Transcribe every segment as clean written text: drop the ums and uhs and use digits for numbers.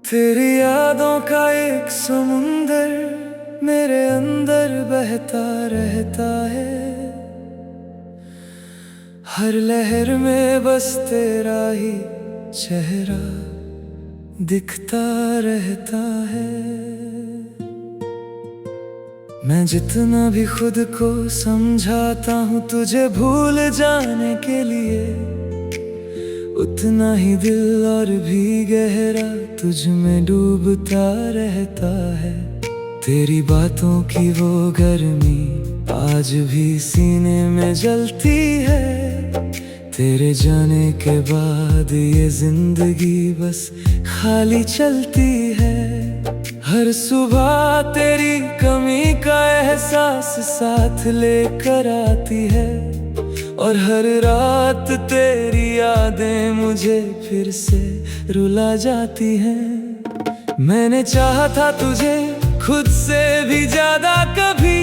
तेरी यादों का एक समुंदर मेरे अंदर बहता रहता है। हर लहर में बस तेरा ही चेहरा दिखता रहता है। मैं जितना भी खुद को समझाता हूँ तुझे भूल जाने के लिए, उतना ही दिल और भी गहरा तुझ में डूबता रहता है। तेरी बातों की वो गर्मी आज भी सीने में जलती है। तेरे जाने के बाद ये जिंदगी बस खाली चलती है। हर सुबह तेरी कमी का एहसास साथ लेकर आती है, और हर रात तेरी यादें मुझे फिर से रुला जाती हैं। मैंने चाहा था तुझे खुद से भी ज्यादा कभी,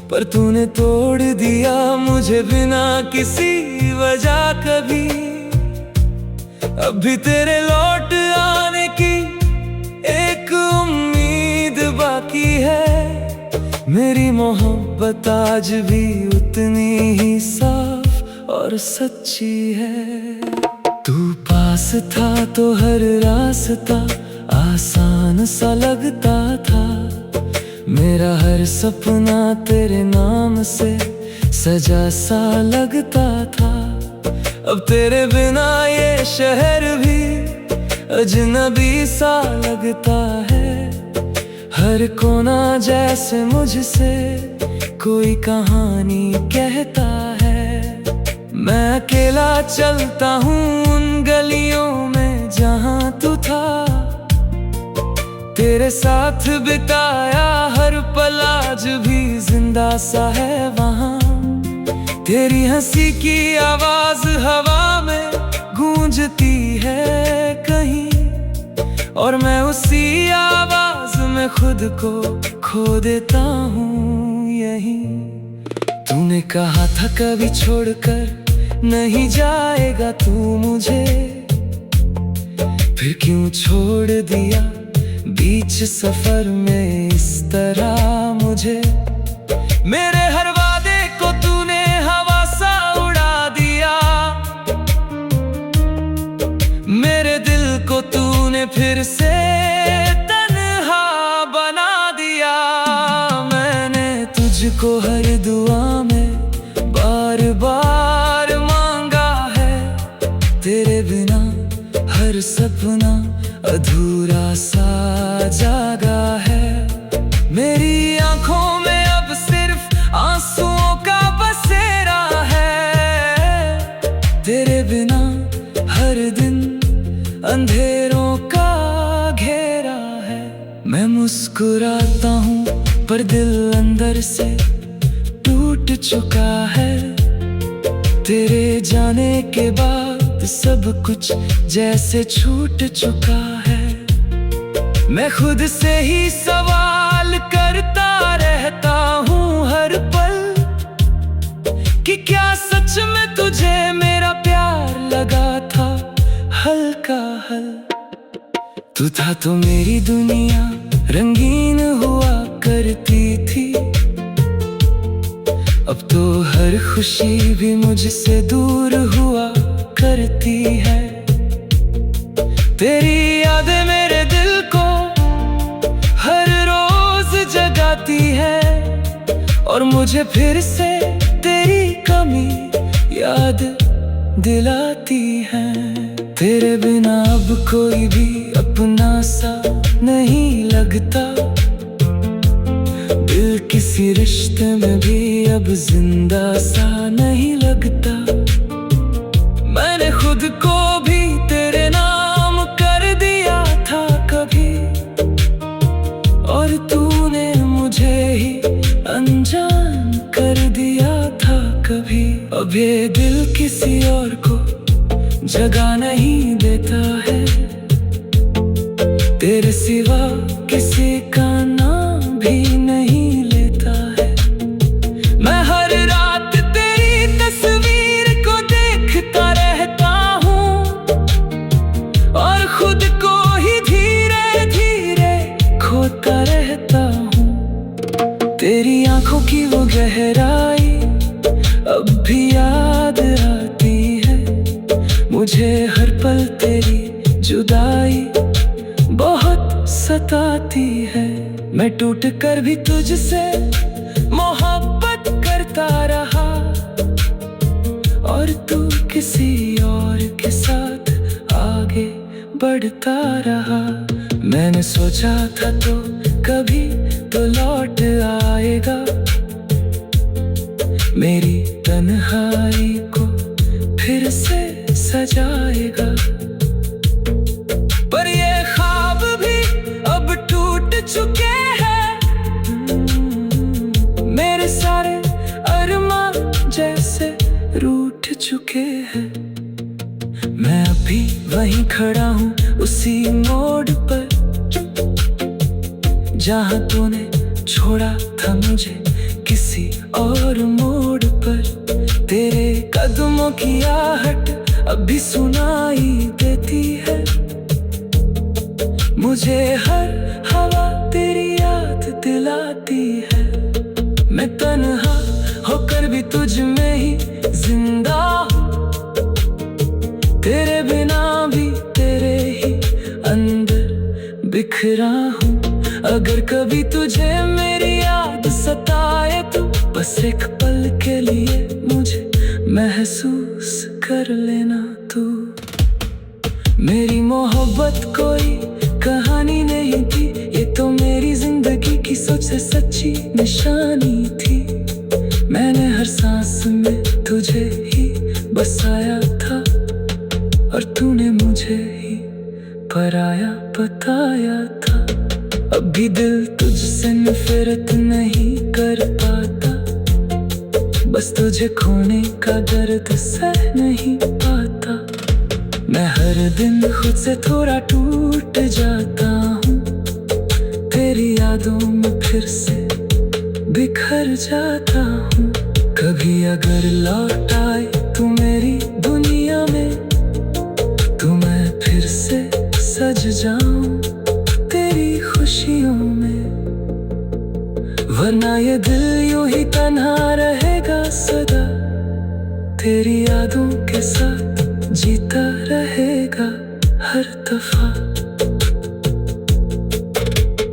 पर तूने तोड़ दिया मुझे बिना किसी वजह कभी। अब भी तेरे लौट आने की एक उम्मीद बाकी है। मेरी मोहब्बत आज भी उतनी ही साफ और सच्ची है। तू पास था तो हर रास्ता आसान सा लगता था। मेरा हर सपना तेरे नाम से सजा सा लगता था। अब तेरे बिना ये शहर भी अजनबी सा लगता है। हर कोना जैसे मुझसे कोई कहानी कहता है। मैं अकेला चलता हूँ उन गलियों में जहाँ तू था। तेरे साथ बिताया हर पल आज भी जिंदा सा है वहाँ। तेरी हंसी की आवाज हवा में गूंजती है कहीं, और मैं उसी आवाज में खुद को खो देता हूँ यहीं। तूने कहा था कभी छोड़कर नहीं जाएगा तू मुझे, फिर क्यों छोड़ दिया बीच सफर में इस तरह मुझे। मेरे हर वादे को तूने हवा सा उड़ा दिया। मेरे दिल को तूने फिर से तन्हा बना दिया। मैंने तुझको हर दुआ में बार बार मांगा है। तेरे बिना हर सपना अधूरा सा जागा है। मेरी आंखों में अब सिर्फ आंसुओं का बसेरा है। तेरे बिना हर दिन अंधेरों का घेरा है। मैं मुस्कुराता हूँ पर दिल अंदर से टूट चुका है। तेरे जाने के बाद सब कुछ जैसे छूट चुका है। मैं खुद से ही सवाल करता रहता हूँ हर पल, कि क्या सच में तुझे मेरा प्यार लगा था हल्का हल। तू था तो मेरी दुनिया रंगीन हुआ करती थी। अब तो हर खुशी भी मुझसे दूर हुआ करती है। तेरी यादें मेरे दिल को हर रोज जगाती है, और मुझे फिर से तेरी कमी याद दिलाती है। तेरे बिना अब कोई भी अपना सा नहीं लगता। दिल किसी रिश्ते में भी अब जिंदा सा नहीं लगता। मैंने खुद को भी तेरे नाम कर दिया था कभी, और तूने मुझे ही अनजान कर दिया था कभी। अब ये दिल किसी और को जगह नहीं देता है। तेरे सिवा किसी का नाम भी नहीं लेता है। मैं हर रात तेरी मुझे हर पल तेरी जुदाई बहुत सताती है। मैं टूट कर भी तुझसे मोहब्बत करता रहा, और तू किसी और के साथ आगे बढ़ता रहा। मैंने सोचा था तो कभी तो लौट आएगा, मेरी तन्हाई को फिर से सजाएगा। पर ये ख्वाब भी अब टूट चुके हैं, मेरे सारे अरमान जैसे रूठ चुके हैं। मैं अभी वहीं खड़ा हूँ उसी मोड़ पर, जहाँ तूने छोड़ा था मुझे किसी और मोड़ पर। तेरे कदमों की आहट अभी सुनाई देती है, मुझे हर हवा तेरी याद दिलाती है। मैं तन्हा होकर भी तुझ में ही जिंदा हूँ, तेरे बिना भी तेरे ही अंदर बिखरा हूँ। अगर कभी तुझे मेरी याद सताए तो बस एक पल के लिए मुझे महसूस कर लेना तू। मेरी मोहब्बत कोई कहानी नहीं थी, ये तो मेरी जिंदगी की सबसे सच्ची निशानी थी। मैंने हर सांस में तुझे ही बसाया था, और तूने मुझे ही पराया बताया था। अब भी दिल तुझसे नफरत नहीं कर पाता, बस तुझे खोने का दर्द सह नहीं पाता। मैं हर दिन खुद से थोड़ा टूट जाता हूँ, तेरी यादों में फिर से बिखर जाता हूँ। कभी अगर लौट आए तू मेरी दुनिया में, तो मैं फिर से सज जाऊं तेरी खुशियों में। वरना ये दिल यूं ही तन्हा रहेगा सदा, तेरी यादों के साथ जीता रहेगा हर दफा।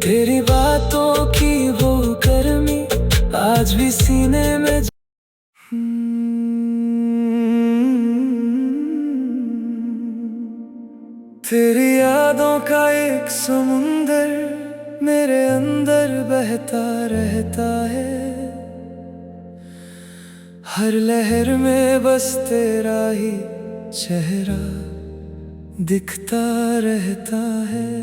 तेरी बातों की वो गर्मी आज भी सीने में तेरी यादों का एक समुंदर मेरे अंदर बहता रहता है। हर लहर में बस तेरा ही चेहरा दिखता रहता है।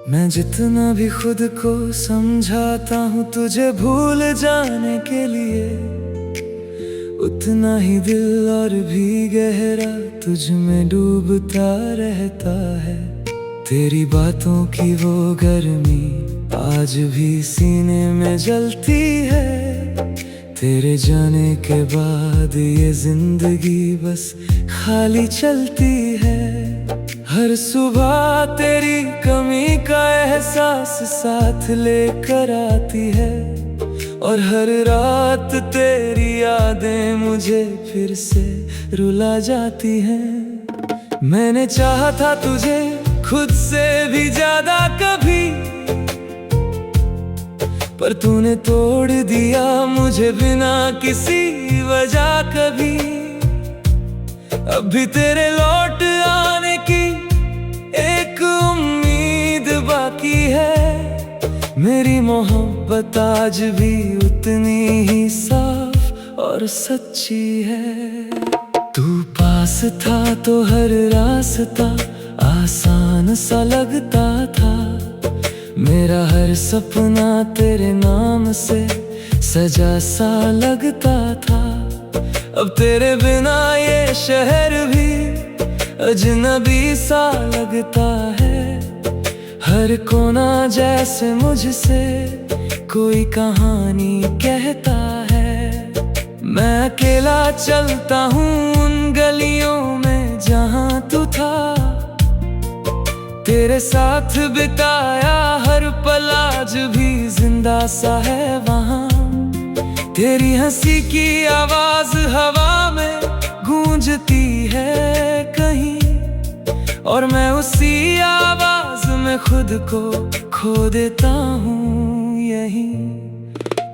मैं जितना भी खुद को समझाता हूँ तुझे भूल जाने के लिए, उतना ही दिल और भी गहरा तुझ में डूबता रहता है। तेरी बातों की वो गर्मी आज भी सीने में जलती है। तेरे जाने के बाद ये जिंदगी बस खाली चलती है। हर सुबह तेरी कमी का एहसास साथ लेकर आती है, और हर रात तेरी यादें मुझे फिर से रुला जाती हैं। मैंने चाहा था तुझे खुद से भी ज्यादा कभी, पर तूने तोड़ दिया मुझे बिना किसी वजह कभी। अब भी तेरे लौट आने की एक उम्मीद बाकी है। मेरी मोहब्बत आज भी उतनी ही साफ और सच्ची है। तू पास था तो हर रास्ता आसान सा लगता था। मेरा हर सपना तेरे नाम से सजा सा लगता था। अब तेरे बिना ये शहर भी अजनबी सा लगता है। हर कोना जैसे मुझसे कोई कहानी कहता है। मैं अकेला चलता हूँ उन गलियों में जहाँ तू था। तेरे साथ बिताया हर पल आज भी जिंदा सा है वहाँ। तेरी हंसी की आवाज हवा में गूंज गूंजती है कहीं, और मैं उसी आवाज में खुद को खो देता हूँ यहीं।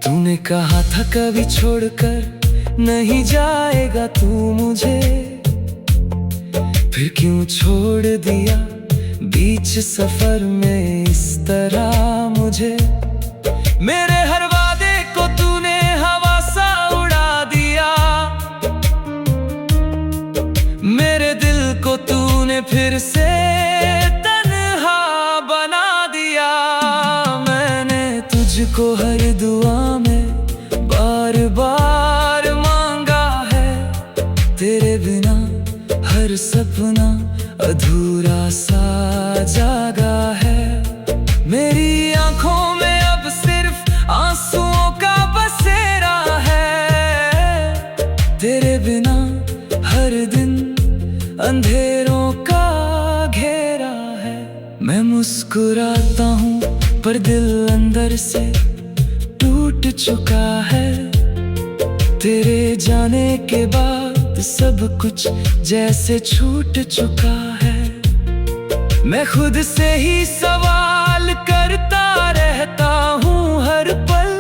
तूने कहा था कभी छोड़कर नहीं जाएगा तू मुझे, फिर क्यों छोड़ दिया बीच सफर में इस तरह मुझे। मेरे हर वादे को तूने हवा सा उड़ा दिया, मेरे दिल को तूने फिर से तन्हा बना दिया। मैंने तुझको हर दुआ में बार बार मांगा है, तेरे बिना हर सपना अधूरा सा जागा है। मेरी आंखों में अब सिर्फ आंसुओं का बसेरा है, तेरे बिना हर दिन अंधेरों का घेरा है। मैं मुस्कुराता हूँ पर दिल अंदर से टूट चुका है, तेरे जाने के बाद सब कुछ जैसे छूट चुका है। मैं खुद से ही सवाल करता रहता हूँ हर पल,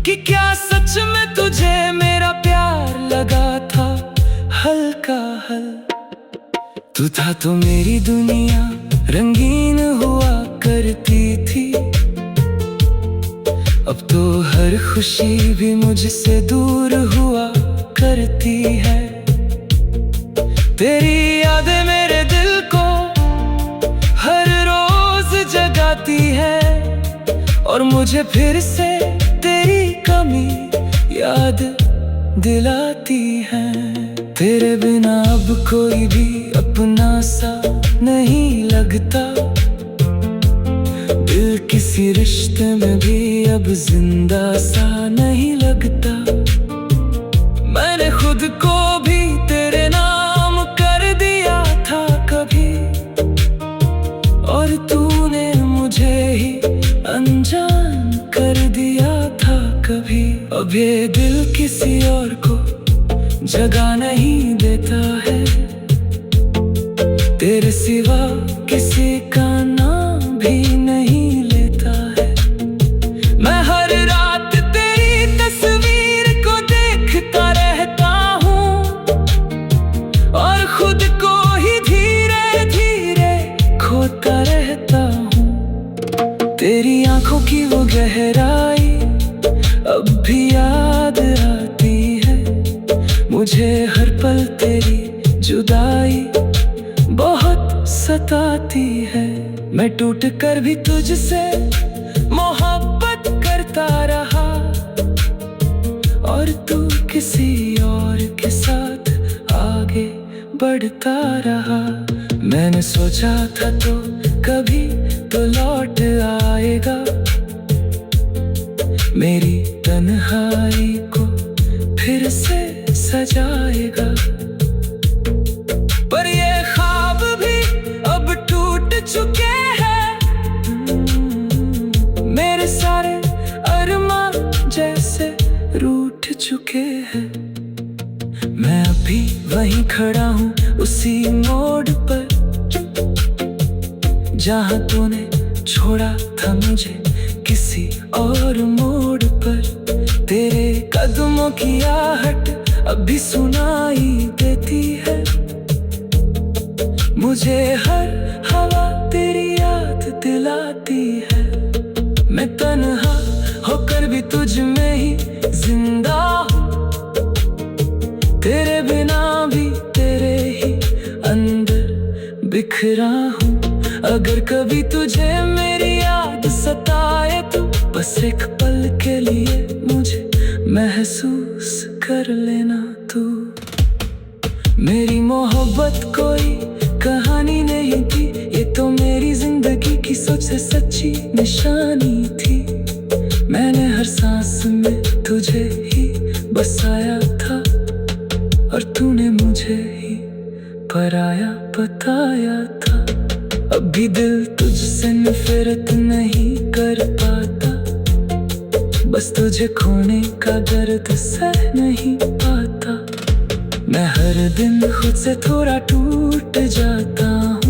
कि क्या सच में तुझे मेरा प्यार लगा था हल्का हल। तू था तो मेरी दुनिया रंगीन हुआ करती थी, अब तो हर खुशी भी मुझसे दूर हुआ करती है। तेरी यादें मेरे दिल को हर रोज जगाती है, और मुझे फिर से तेरी कमी याद दिलाती है। तेरे बिना अब कोई भी अपना सा नहीं लगता, दिल किसी रिश्ते में भी अब जिंदा सा नहीं लगता। मैंने खुद को भी तेरे नाम कर दिया था कभी, और तूने मुझे ही अनजान कर दिया था कभी। अब ये दिल किसी और को जगह नहीं देता है, तेरे सिवा किसी का नाम भी नहीं लेता है। मैं हर रात तेरी तस्वीर को देखता रहता हूँ, और खुद को ही धीरे धीरे खोता रहता हूँ। तेरी आंखों की वो गहराई अब भी याद आती है मुझे, हर पल तेरी जुदाई बहुत सताती है। मैं टूट कर भी तुझसे मोहब्बत करता रहा, और तू किसी और के साथ आगे बढ़ता रहा। मैंने सोचा था तो कभी तो लौट आएगा, मेरी तन्हाई को फिर से सजाएगा। पर ये ख्वाब भी अब टूट चुके हैं, मेरे सारे अरमान जैसे रूठ चुके हैं। मैं अभी वहीं खड़ा हूँ उसी मोड़ पर, जहाँ तूने छोड़ा था मुझे किसी और मोड़ पर। तेरे कदमों की आहट अभी सुनाई देती है मुझे, हर हवा तेरी याद दिलाती है। मैं तन्हा होकर भी तुझ में ही जिंदा हूँ, तेरे बिना भी तेरे ही अंदर बिखरा हूँ। अगर कभी तुझे मेरी याद सताए तो बस एक पल के लिए मुझे महसूस कर लेना तू। मेरी मोहब्बत कोई कहानी नहीं थी, ये तो मेरी जिंदगी की सबसे सच्ची निशानी थी। मैंने हर सांस में तुझे ही बसाया था, और तूने मुझे ही पराया बताया था। अब भी दिल तुझसे नफरत नहीं कर पाता, बस तुझे खोने का दर्द सह नहीं पाता। मैं दिन खुद से थोड़ा टूट जाता हूँ।